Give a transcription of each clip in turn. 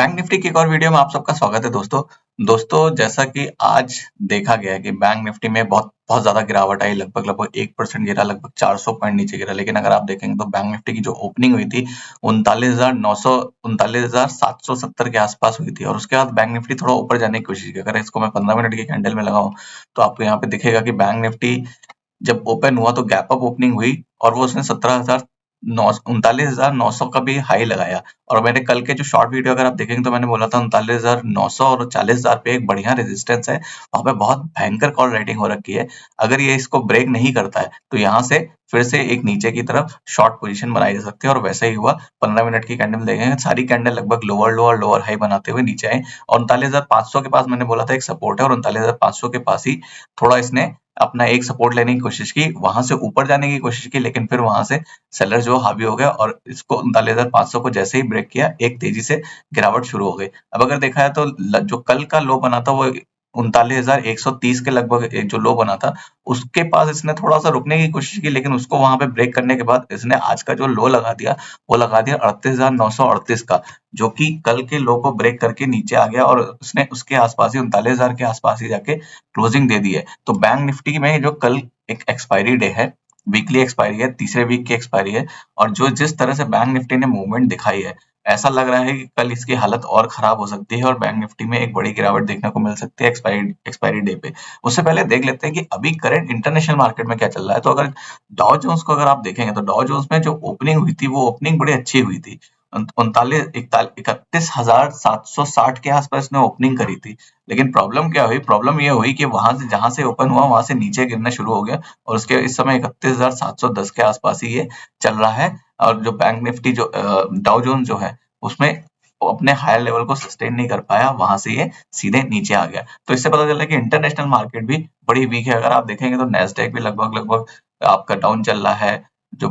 Bank Nifty की एक और वीडियो में आप सबका स्वागत है दोस्तों। जैसा कि आज देखा गया है कि बैंक निफ्टी में बहुत बहुत ज्यादा गिरावट आई, लगभग 1% गिरा, लगभग 400 पॉइंट नीचे गिरा। लेकिन अगर आप देखेंगे तो बैंक निफ्टी की जो ओपनिंग हुई थी 39,770 के आसपास हुई थी, और उसके बाद बैंक निफ्टी थोड़ा ऊपर जाने की कोशिश की। अगर इसको मैं 15 मिनट की कैंडल में लगाऊं तो आपको यहाँ पे दिखेगा कि बैंक निफ्टी जब ओपन हुआ तो गैप अप ओपनिंग हुई, और वो उसने 39,900 का भी हाई लगाया। और मैंने कल के जो शॉर्ट वीडियो अगर आप देखेंगे तो मैंने बोला था 39,900 और 40,000 पे एक बढ़िया रेजिस्टेंस है, वहां पे बहुत भयंकर कॉल राइटिंग हो रखी है। अगर ये इसको ब्रेक नहीं करता है तो यहाँ से फिर से एक नीचे की तरफ शॉर्ट पोजीशन बनाई जा सकती है, और वैसा ही हुआ। 15 मिनट की कैंडल देखेंगे, सारी कैंडल लगभग लोअर लोअर लोअर हाई बनाते हुए नीचे आए, और 39,500 के पास मैंने बोला था एक सपोर्ट है, और 39,500 के पास ही थोड़ा इसने अपना एक सपोर्ट लेने की कोशिश की, वहां से ऊपर जाने की कोशिश की, लेकिन फिर वहां से सेलर जो हावी हो गया और इसको 39,500 को जैसे ही ब्रेक किया, एक तेजी से गिरावट शुरू हो गई। अब अगर देखा जाए तो जो कल का लो बना था वो 39,130 के लगभग जो लो बना था, उसके पास इसने थोड़ा सा रुकने की कोशिश की, लेकिन उसको वहां पे ब्रेक करने के बाद इसने आज का जो लो लगा दिया वो लगा दिया 38,938 का, जो कि कल के लो को ब्रेक करके नीचे आ गया, और उसने उसके आसपास ही 39,000 के आसपास ही जाके क्लोजिंग दे दी है। तो बैंक निफ्टी में जो कल एक एक्सपायरी डे है, वीकली एक्सपायरी है, तीसरे वीक की एक्सपायरी है, और जो जिस तरह से बैंक निफ्टी ने मूवमेंट दिखाई है, ऐसा लग रहा है कि कल इसकी हालत और खराब हो सकती है, और बैंक निफ्टी में एक बड़ी गिरावट देखने को मिल सकती है एक्सपायरी डे पे। उससे पहले देख लेते हैं कि अभी करंट इंटरनेशनल मार्केट में क्या चल रहा है। तो अगर डॉव जोन्स को अगर आप देखेंगे तो डॉव जोन्स में जो ओपनिंग हुई थी वो ओपनिंग बड़ी अच्छी हुई थी। 31,760 के आसपास ने ओपनिंग करी थी। लेकिन प्रॉब्लम क्या हुई, प्रॉब्लम ये हुई कि वहां से जहां से ओपन हुआ वहां से नीचे गिरना शुरू हो गया, और उसके इस समय 31,710 के आसपास ही ये चल रहा है। और जो बैंक निफ्टी जो डाउ जोन्स जो है उसमें वो अपने हायर लेवल को सस्टेन नहीं कर पाया, वहां से ये सीधे नीचे आ गया। तो इससे पता चला कि इंटरनेशनल मार्केट भी बड़ी वीक है। अगर आप देखेंगे तो नेस्डेक भी लगभग लगभग आपका डाउन चल रहा है, जो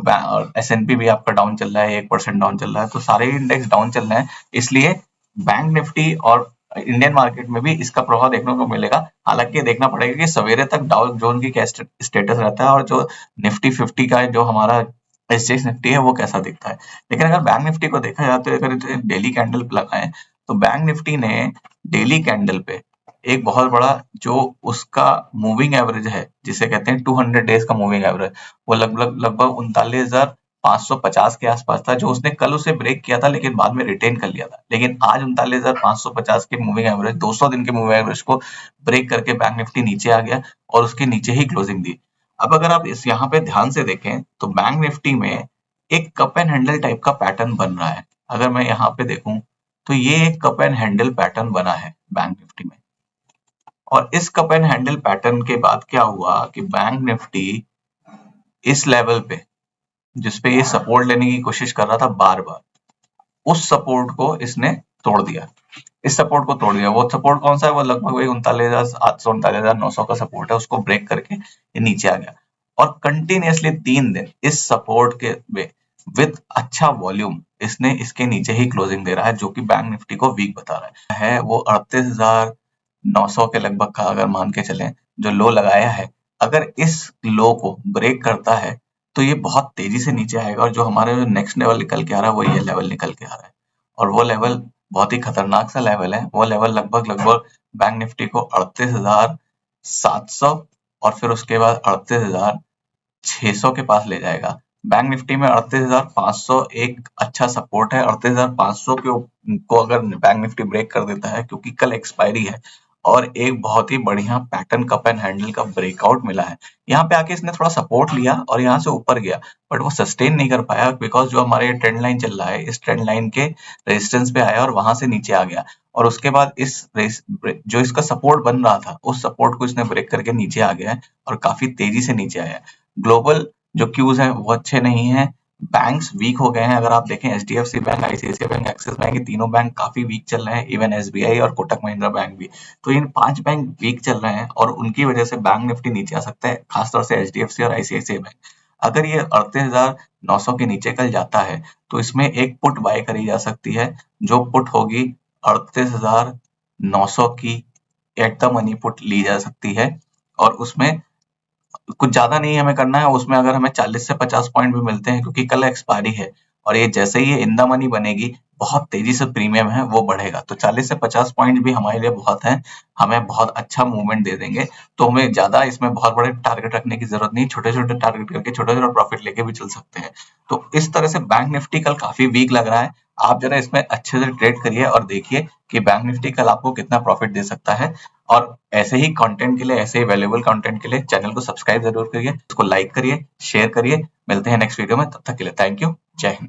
S&P भी आपका डाउन चल रहा है, 1% डाउन चल रहा है, तो सारे इंडेक्स डाउन चल रहे हैं। इसलिए बैंक निफ्टी और इंडियन मार्केट में भी इसका प्रभाव देखने को मिलेगा। हालांकि ये देखना पड़ेगा कि सवेरे तक डाउ जोन की क्या स्टेटस रहता है, और जो निफ्टी 50 का जो हमारा एसजीएक्स निफ्टी है वो कैसा दिखता है। लेकिन अगर बैंक निफ्टी को देखा जाए तो अगर डेली कैंडल लगाएं तो बैंक निफ्टी ने डेली कैंडल पे एक बहुत बड़ा जो उसका मूविंग एवरेज है, जिसे कहते हैं 200 डेज का मूविंग एवरेज, वो लगभग लगभग 39,550 के आसपास था, जो उसने कल उसे ब्रेक किया था लेकिन बाद में रिटेन कर लिया था। लेकिन आज 39,550 के मूविंग एवरेज, 200 दिन के मूविंग एवरेज को ब्रेक करके बैंक निफ्टी नीचे आ गया, और उसके नीचे ही क्लोजिंग दी। अब अगर आप इस यहाँ पे ध्यान से देखें तो बैंक निफ्टी में एक कप एंड हैंडल टाइप का पैटर्न बन रहा है। अगर मैं यहाँ पे देखूं तो ये एक कप एंड हैंडल पैटर्न बना है बैंक निफ्टी में, और इस कप एंड हैंडल पैटर्न के बाद क्या हुआ कि बैंक निफ्टी इस लेवल पे, जिसपे ये सपोर्ट लेने की कोशिश कर रहा था बार बार, उस सपोर्ट को इसने तोड़ दिया। इस सपोर्ट को तोड़ दिया। वो सपोर्ट कौन सा है, वो लगभग वही 39,800 39,900 का सपोर्ट है, उसको ब्रेक करके ये नीचे आ गया, और कंटिन्यूअसली 3 दिन इस सपोर्ट के विद अच्छा वॉल्यूम इसने इसके नीचे ही क्लोजिंग दे रहा है, जो कि बैंक निफ्टी को वीक बता रहा है। वो 38,900 के लगभग का अगर मान के चलें जो लो लगाया है, अगर इस लो को ब्रेक करता है तो ये बहुत तेजी से नीचे आएगा, और जो हमारे नेक्स्ट लेवल निकल के आ रहा है वो ये लेवल निकल के आ रहा है, और वो लेवल बहुत ही खतरनाक सा लेवल है। वो लेवल लगभग लगभग बैंक निफ्टी को 38,700 और फिर उसके बाद 38,600 के पास ले जाएगा। बैंक निफ्टी में 38,500 एक अच्छा सपोर्ट है। 38,500 को अगर बैंक निफ्टी ब्रेक कर देता है, क्योंकि कल एक्सपायरी है और एक बहुत ही बढ़िया पैटर्न कप एंड हैंडल का ब्रेकआउट मिला है, यहाँ पे आके इसने थोड़ा सपोर्ट लिया और यहाँ से ऊपर गया, बट वो सस्टेन नहीं कर पाया, बिकॉज जो हमारे ट्रेंड लाइन चल रहा है इस ट्रेंड लाइन के रेजिस्टेंस पे आया और वहां से नीचे आ गया, और उसके बाद जो इसका सपोर्ट बन रहा था उस सपोर्ट को इसने ब्रेक करके नीचे आ गया है, और काफी तेजी से नीचे आया है। ग्लोबल जो क्यूज हैं वो अच्छे नहीं है, बैंक्स वीक हो गए हैं। अगर आप देखें HDFC bank, ICICI bank, axis bank, ये तीनों बैंक काफी वीक चल रहे हैं, इवन एसबीआई और कोटक महिंद्रा बैंक भी। तो इन 5 बैंक वीक चल रहे हैं, और उनकी वजह से बैंक निफ्टी नीचे आ सकता है, खासतौर से एचडीएफसी और आईसीआईसीआई बैंक। अगर ये 38,900 के नीचे कल जाता है तो इसमें एक पुट बाय करी जा सकती है, जो पुट होगी 38,900 की एट द मनी पुट ली जा सकती है, और उसमें कुछ ज्यादा नहीं हमें करना है। उसमें अगर हमें 40 से 50 पॉइंट भी मिलते हैं, क्योंकि कल एक्सपायरी है और ये जैसे ही ये इन द मनी बनेगी, बहुत तेजी से प्रीमियम है वो बढ़ेगा। तो 40 से 50 पॉइंट भी हमारे लिए बहुत है, हमें बहुत अच्छा मूवमेंट दे देंगे। तो हमें ज्यादा इसमें बहुत बड़े टारगेट रखने की जरूरत नहीं, छोटे छोटे टारगेट करके छोटा छोटा प्रॉफिट लेके भी चल सकते हैं। तो इस तरह से बैंक निफ्टी कल काफी वीक लग रहा है। आप जरा इसमें अच्छे से ट्रेड करिए और देखिए कि बैंक निफ्टी कल आपको कितना प्रॉफिट दे सकता है। और ऐसे ही कंटेंट के लिए, ऐसे ही वैल्यूएबल कंटेंट के लिए चैनल को सब्सक्राइब जरूर करिए, उसको लाइक करिए, शेयर करिए। मिलते हैं नेक्स्ट वीडियो में, तब तक के लिए थैंक यू। जय हिंद।